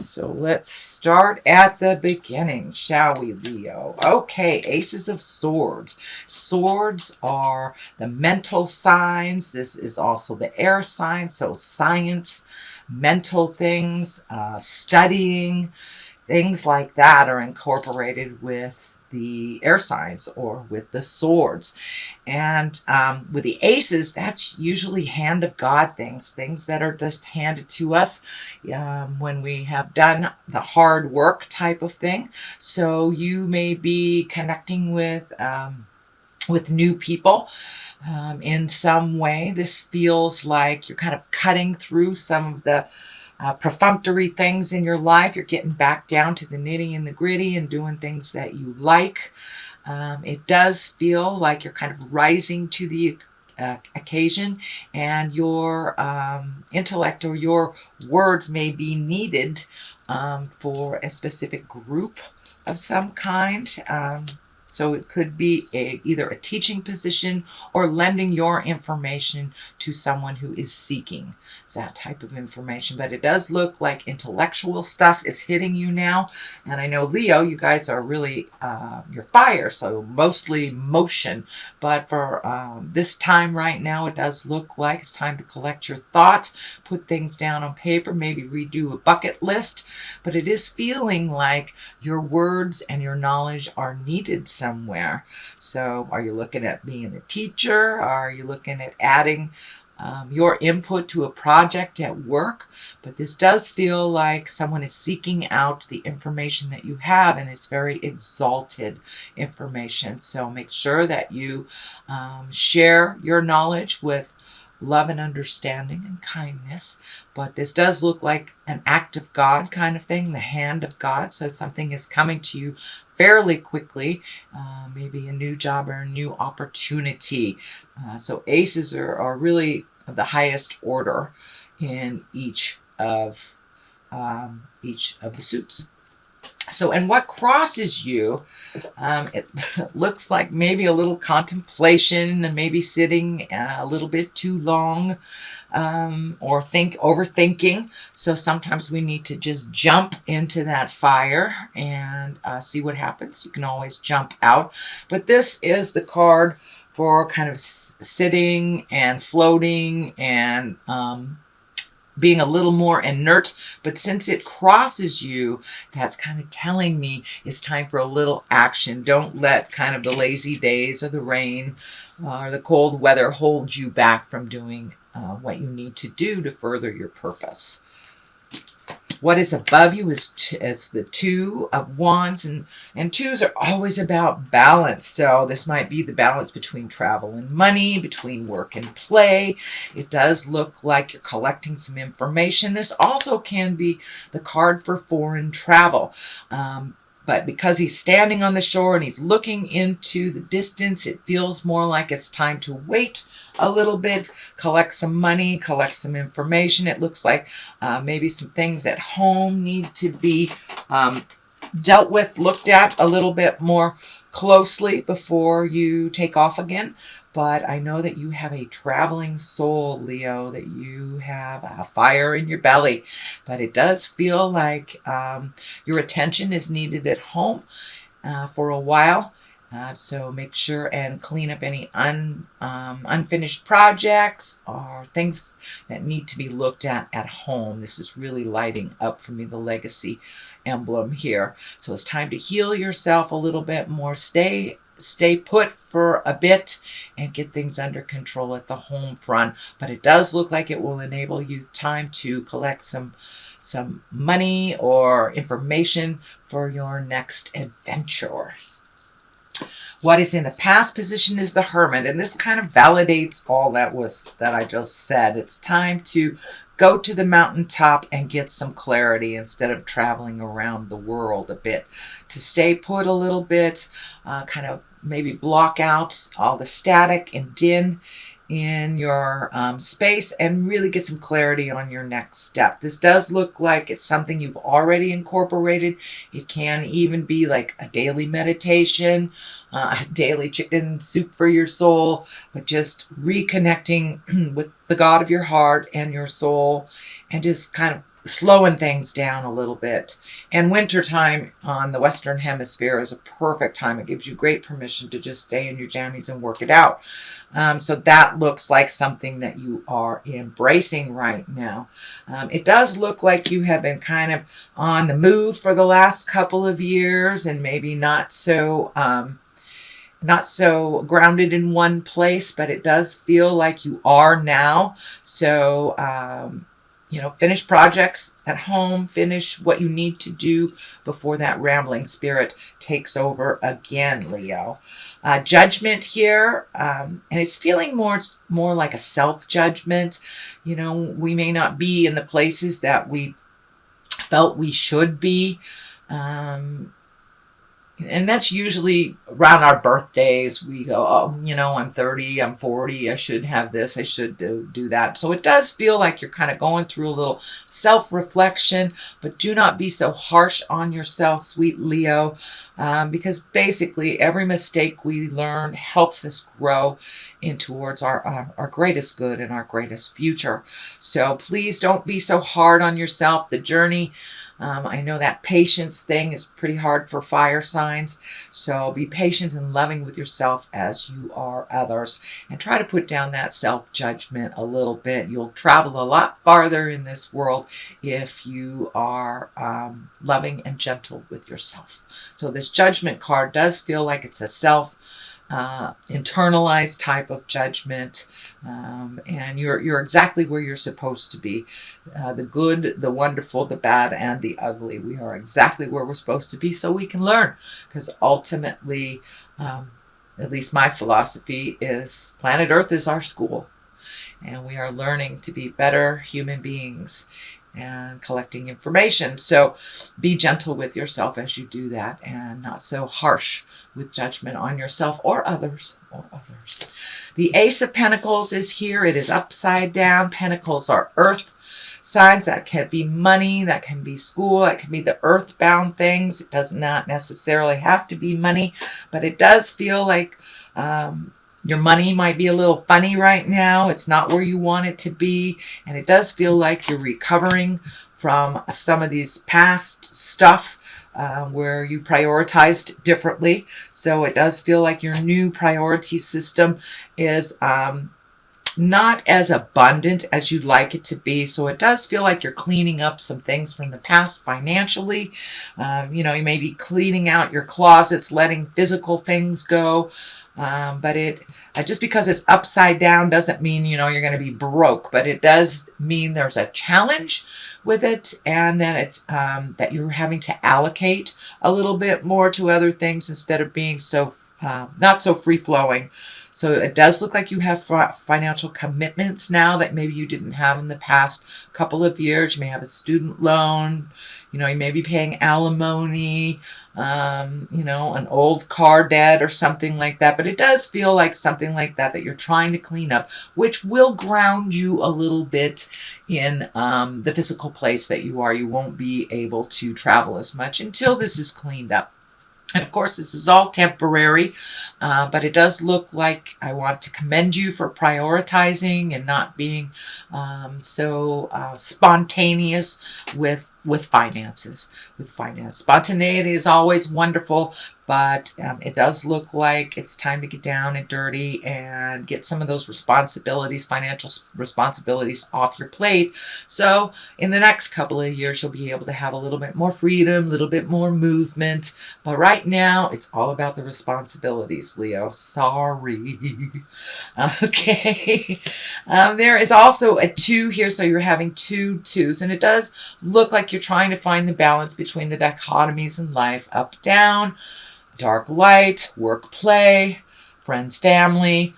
So let's start at the beginning, shall we, Leo? Okay, Aces of Swords. Swords are the mental signs. This is also the air sign, so science, mental things, studying, things like that are incorporated with the air signs or with the swords. And with the aces, that's usually hand of God things, things that are just handed to us when we have done the hard work type of thing. So you may be connecting with new people in some way. This feels like you're kind of cutting through some of the perfunctory things in your life. You're getting back down to the nitty and the gritty and doing things that you like. It does feel like you're kind of rising to the occasion, and your intellect or your words may be needed for a specific group of some kind. So it could be either a teaching position or lending your information to someone who is seeking that type of information. But it does look like intellectual stuff is hitting you now. And I know, Leo, you guys are really, you're fire, so mostly motion. But for this time right now, it does look like it's time to collect your thoughts, put things down on paper, maybe redo a bucket list. But it is feeling like your words and your knowledge are needed somewhere. So are you looking at being a teacher? Are you looking at adding your input to a project at work? But this does feel like someone is seeking out the information that you have, and it's very exalted information. So make sure that you share your knowledge with love and understanding and kindness. But this does look like an act of God kind of thing, the hand of God. So something is coming to you fairly quickly, maybe a new job or a new opportunity. So aces are really of the highest order in each of the suits. So, and what crosses you, it looks like maybe a little contemplation and maybe sitting a little bit too long, or overthinking. So sometimes we need to just jump into that fire and see what happens. You can always jump out. But this is the card for kind of sitting and floating and being a little more inert. But since it crosses you, that's kind of telling me it's time for a little action. Don't let kind of the lazy days or the rain or the cold weather hold you back from doing what you need to do to further your purpose. What is above you is the Two of Wands, and twos are always about balance. So this might be the balance between travel and money, between work and play. It does look like you're collecting some information. This also can be the card for foreign travel. But because he's standing on the shore and he's looking into the distance, it feels more like it's time to wait a little bit, collect some money, collect some information. It looks like maybe some things at home need to be dealt with, looked at a little bit more closely before you take off again. But I know that you have a traveling soul, Leo, that you have a fire in your belly. But it does feel like your attention is needed at home for a while. So make sure and clean up any unfinished projects or things that need to be looked at home. This is really lighting up for me, the legacy emblem here. So it's time to heal yourself a little bit more. Stay put for a bit and get things under control at the home front. But it does look like it will enable you time to collect some money or information for your next adventure. What is in the past position is the Hermit, and this kind of validates all that I just said. It's time to go to the mountaintop and get some clarity instead of traveling around the world a bit. To stay put a little bit, kind of maybe block out all the static and din in your space and really get some clarity on your next step. This does look like it's something you've already incorporated. It can even be like a daily meditation, a daily chicken soup for your soul, but just reconnecting with the God of your heart and your soul, and just kind of slowing things down a little bit. And wintertime on the Western Hemisphere is a perfect time. It gives you great permission to just stay in your jammies and work it out. So that looks like something that you are embracing right now. It does look like you have been kind of on the move for the last couple of years and maybe not so grounded in one place, but it does feel like you are now. So, finish projects at home, finish what you need to do before that rambling spirit takes over again, Leo. Judgment here, and it's feeling more like a self-judgment. We may not be in the places that we felt we should be. And that's usually around our birthdays. We go, oh, I'm 30, I'm 40, I should have this, I should do that. So it does feel like you're kind of going through a little self-reflection, but do not be so harsh on yourself, sweet Leo, because basically every mistake we learn helps us grow in towards our greatest good and our greatest future. So please don't be so hard on yourself. The journey, I know that patience thing is pretty hard for fire signs, so be patient and loving with yourself as you are others, and try to put down that self-judgment a little bit. You'll travel a lot farther in this world if you are loving and gentle with yourself. So this judgment card does feel like it's a internalized type of judgment, and you're exactly where you're supposed to be. The good, the wonderful, the bad, and the ugly. We are exactly where we're supposed to be so we can learn, because ultimately, at least my philosophy is planet Earth is our school, and we are learning to be better human beings and collecting information. So be gentle with yourself as you do that, and not so harsh with judgment on yourself or others. The Ace of Pentacles is here. It is upside down. Pentacles are earth signs. That can be money, that can be school, that can be the earthbound things. It does not necessarily have to be money, but it does feel like your money might be a little funny right now. It's not where you want it to be. And it does feel like you're recovering from some of these past stuff where you prioritized differently. So it does feel like your new priority system is not as abundant as you'd like it to be. So it does feel like you're cleaning up some things from the past financially. You may be cleaning out your closets, letting physical things go. But just because it's upside down doesn't mean, you're going to be broke, but it does mean there's a challenge with it, and then it's, that you're having to allocate a little bit more to other things instead of being so, not so free flowing. So it does look like you have financial commitments now that maybe you didn't have in the past couple of years. You may have a student loan, you may be paying alimony, an old car debt or something like that. But it does feel like something like that you're trying to clean up, which will ground you a little bit in the physical place that you are. You won't be able to travel as much until this is cleaned up. And of course, this is all temporary, but it does look like I want to commend you for prioritizing and not being so spontaneous with finances. Spontaneity is always wonderful, but it does look like it's time to get down and dirty and get some of those financial responsibilities off your plate. So in the next couple of years, you'll be able to have a little bit more freedom, a little bit more movement. But right now, it's all about the responsibilities, Leo. Sorry. Okay. There is also a 2 here, so you're having 2 2s, and it does look like you're trying to find the balance between the dichotomies in life, up, down, dark, light, work, play, friends, family,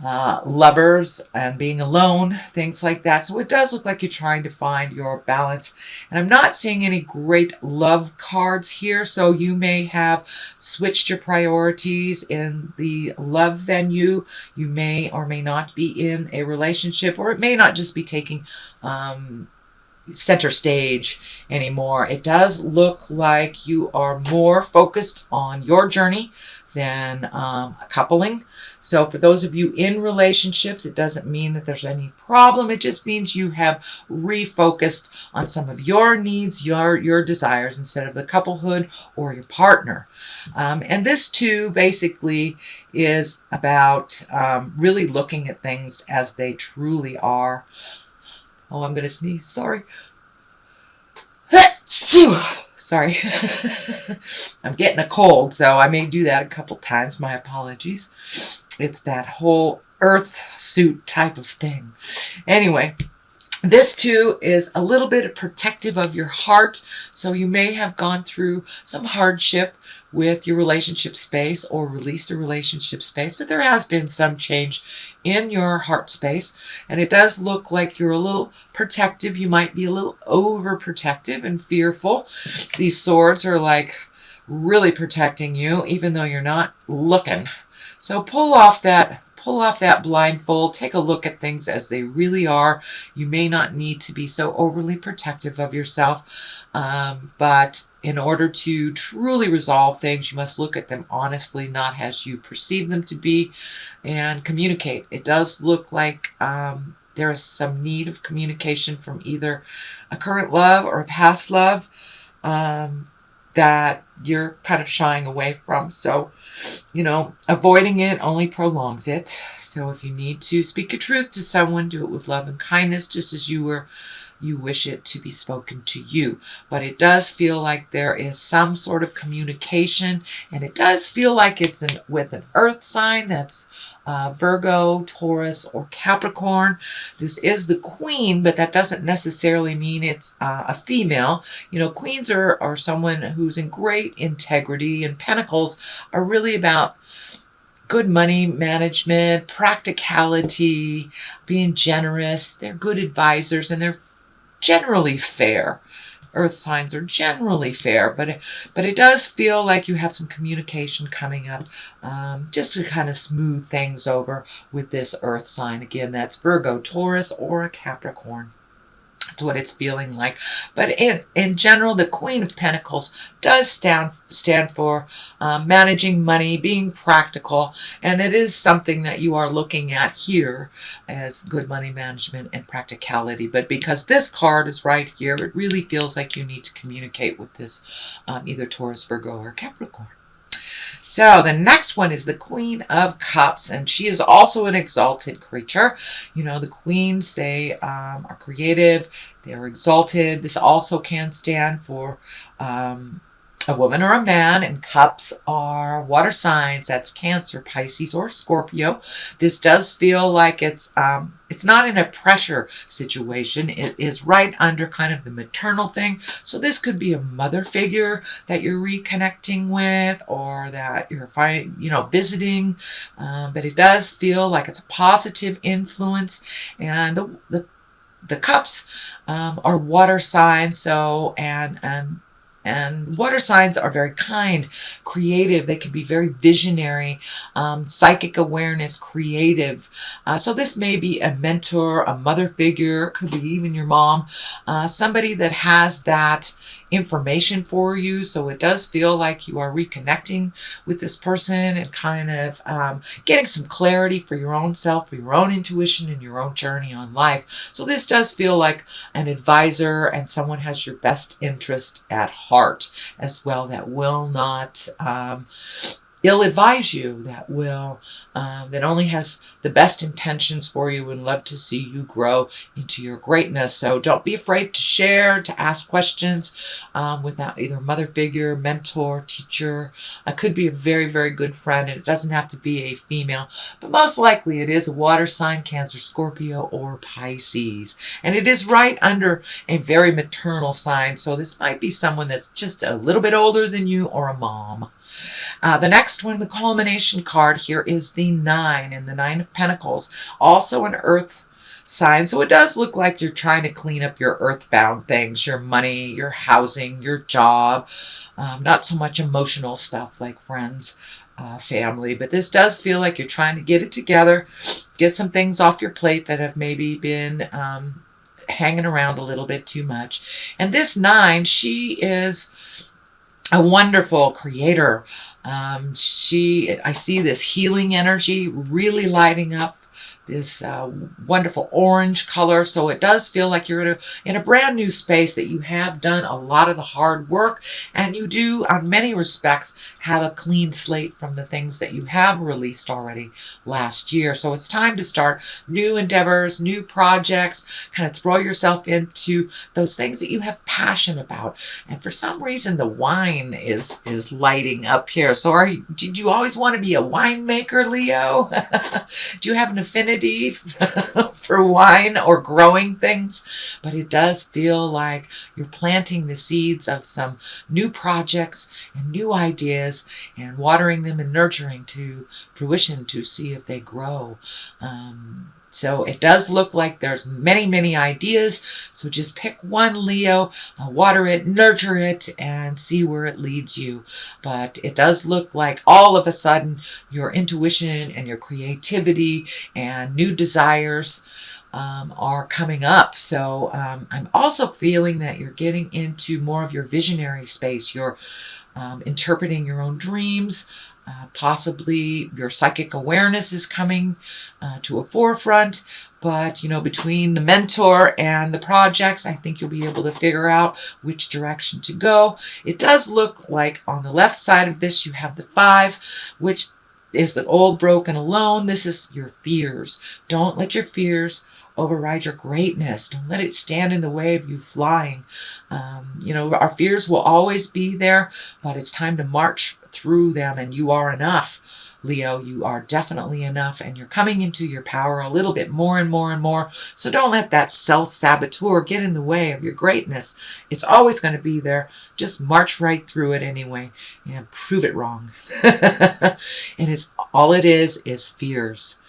lovers, and being alone, things like that. So it does look like you're trying to find your balance. And I'm not seeing any great love cards here, so you may have switched your priorities in the love venue. You may or may not be in a relationship, or it may not just be taking center stage anymore. It does look like you are more focused on your journey than a coupling. So for those of you in relationships, it doesn't mean that there's any problem. It just means you have refocused on some of your needs, your desires, instead of the couplehood or your partner. And this too basically is about really looking at things as they truly are. Oh, I'm going to sneeze. Sorry. Sorry. I'm getting a cold, so I may do that a couple times. My apologies. It's that whole earth suit type of thing. Anyway, this too is a little bit protective of your heart. So you may have gone through some hardship with your relationship space or released a relationship space, but there has been some change in your heart space, and it does look like you're a little protective. You might be a little overprotective and fearful. These swords are like really protecting you, even though you're not looking. So pull off that blindfold, take a look at things as they really are. You may not need to be so overly protective of yourself, but in order to truly resolve things, you must look at them honestly, not as you perceive them to be, and communicate. It does look like there is some need of communication from either a current love or a past love that you're kind of shying away from. So, avoiding it only prolongs it. So if you need to speak your truth to someone, do it with love and kindness, just as you wish it to be spoken to you. But it does feel like there is some sort of communication, and it does feel like it's with an earth sign that's Virgo, Taurus, or Capricorn. This is the queen, but that doesn't necessarily mean it's a female. Queens are someone who's in great integrity, and pentacles are really about good money management, practicality, being generous. They're good advisors, and they're generally fair. Earth signs are generally fair, but it does feel like you have some communication coming up, just to kind of smooth things over with this earth sign. Again, that's Virgo, Taurus, or a Capricorn. That's what it's feeling like. But in general, the Queen of Pentacles does stand for managing money, being practical, and it is something that you are looking at here as good money management and practicality. But because this card is right here, it really feels like you need to communicate with this either Taurus, Virgo, or Capricorn. So the next one is the Queen of Cups, and she is also an exalted creature. The queens, they are creative, they're exalted. This also can stand for a woman or a man, and cups are water signs. That's Cancer, Pisces, or Scorpio. This does feel like it's not in a pressure situation. It is right under kind of the maternal thing. So this could be a mother figure that you're reconnecting with, or that you're visiting. But it does feel like it's a positive influence, and the cups are water signs. So and water signs are very kind, creative. They can be very visionary, psychic awareness, creative. So this may be a mentor, a mother figure, could be even your mom, somebody that has that information for you. So it does feel like you are reconnecting with this person and kind of getting some clarity for your own self, for your own intuition, and your own journey on life. So this does feel like an advisor, and someone has your best interest at heart as well, that will not ill-advise you, that only has the best intentions for you and love to see you grow into your greatness. So don't be afraid to share, to ask questions with that either mother figure, mentor, teacher. It could be a very, very good friend, and it doesn't have to be a female, but most likely it is a water sign, Cancer, Scorpio, or Pisces. And it is right under a very maternal sign, so this might be someone that's just a little bit older than you, or a mom. The next one, the culmination card here, is the 9, and the 9 of Pentacles, also an earth sign. So it does look like you're trying to clean up your earthbound things, your money, your housing, your job, not so much emotional stuff like friends, family, but this does feel like you're trying to get it together, get some things off your plate that have maybe been hanging around a little bit too much. And this 9, she is a wonderful creator. I see this healing energy really lighting up this wonderful orange color. So it does feel like you're in a brand new space, that you have done a lot of the hard work, and you do, on many respects, have a clean slate from the things that you have released already last year. So it's time to start new endeavors, new projects, kind of throw yourself into those things that you have passion about. And for some reason, the wine is lighting up here. So did you always want to be a winemaker, Leo? Do you have an affinity for wine or growing things? But it does feel like you're planting the seeds of some new projects and new ideas, and watering them and nurturing to fruition to see if they grow. So it does look like there's many, many ideas. So just pick one, Leo, water it, nurture it, and see where it leads you. But it does look like all of a sudden your intuition and your creativity and new desires are coming up. So I'm also feeling that you're getting into more of your visionary space. You're interpreting your own dreams. Possibly your psychic awareness is coming to a forefront. But, between the mentor and the projects, I think you'll be able to figure out which direction to go. It does look like on the left side of this, you have the 5, which is the old, broken, alone. This is your fears. Don't let your fears override your greatness. Don't let it stand in the way of you flying. Our fears will always be there, but it's time to march through them, and you are enough. Leo, you are definitely enough, and you're coming into your power a little bit more and more and more. So don't let that self-saboteur get in the way of your greatness. It's always going to be there. Just march right through it anyway and prove it wrong. And all it is fears.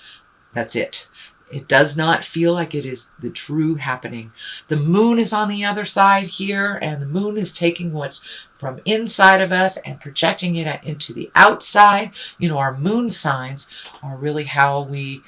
That's it. It does not feel like it is the true happening. The moon is on the other side here, and the moon is taking what's from inside of us and projecting it into the outside. Our moon signs are really how we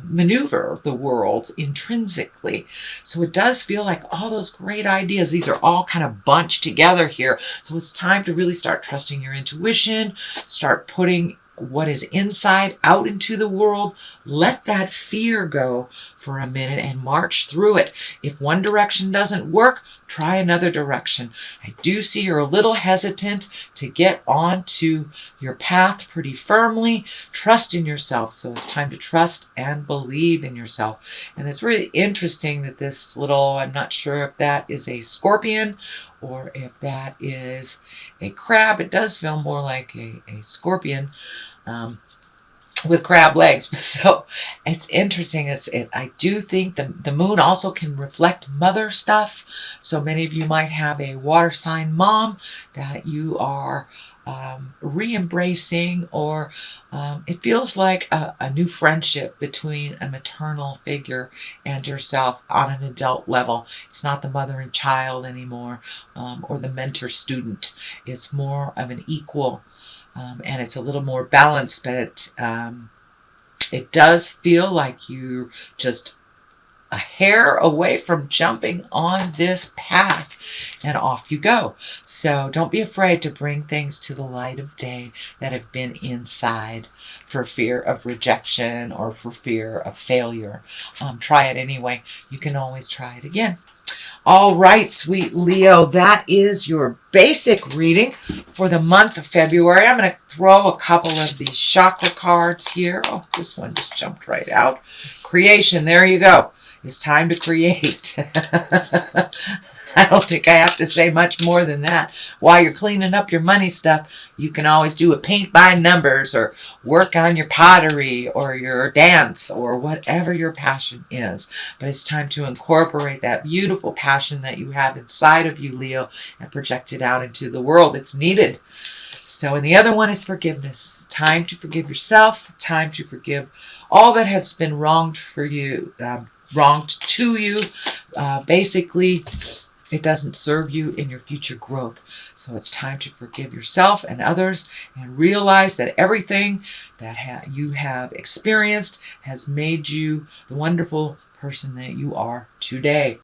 maneuver the world intrinsically. So it does feel like all those great ideas, these are all kind of bunched together here. So it's time to really start trusting your intuition, start putting what is inside out into the world. Let that fear go for a minute and march through it. If one direction doesn't work, try another direction. I do see you're a little hesitant to get onto your path pretty firmly. Trust in yourself. So it's time to trust and believe in yourself. And it's really interesting that this little, I'm not sure if that is a scorpion or if that is a crab. It does feel more like a scorpion with crab legs. So it's interesting. I do think the moon also can reflect mother stuff. So many of you might have a water sign mom that you are re-embracing, or it feels like a new friendship between a maternal figure and yourself on an adult level. It's not the mother and child anymore, or the mentor-student. It's more of an equal, and it's a little more balanced, but it does feel like you're just a hair away from jumping on this path, and off you go. So don't be afraid to bring things to the light of day that have been inside for fear of rejection or for fear of failure. Try it anyway. You can always try it again. All right, sweet Leo, that is your basic reading for the month of February. I'm going to throw a couple of these chakra cards here. Oh, this one just jumped right out. Creation, there you go. It's time to create. I don't think I have to say much more than that. While you're cleaning up your money stuff, you can always do a paint by numbers, or work on your pottery or your dance or whatever your passion is. But it's time to incorporate that beautiful passion that you have inside of you, Leo, and project it out into the world. It's needed. So, and the other one is forgiveness. Time to forgive yourself. Time to forgive all that has been wronged for you, wronged to you. Basically, it doesn't serve you in your future growth. So it's time to forgive yourself and others, and realize that everything that you have experienced has made you the wonderful person that you are today.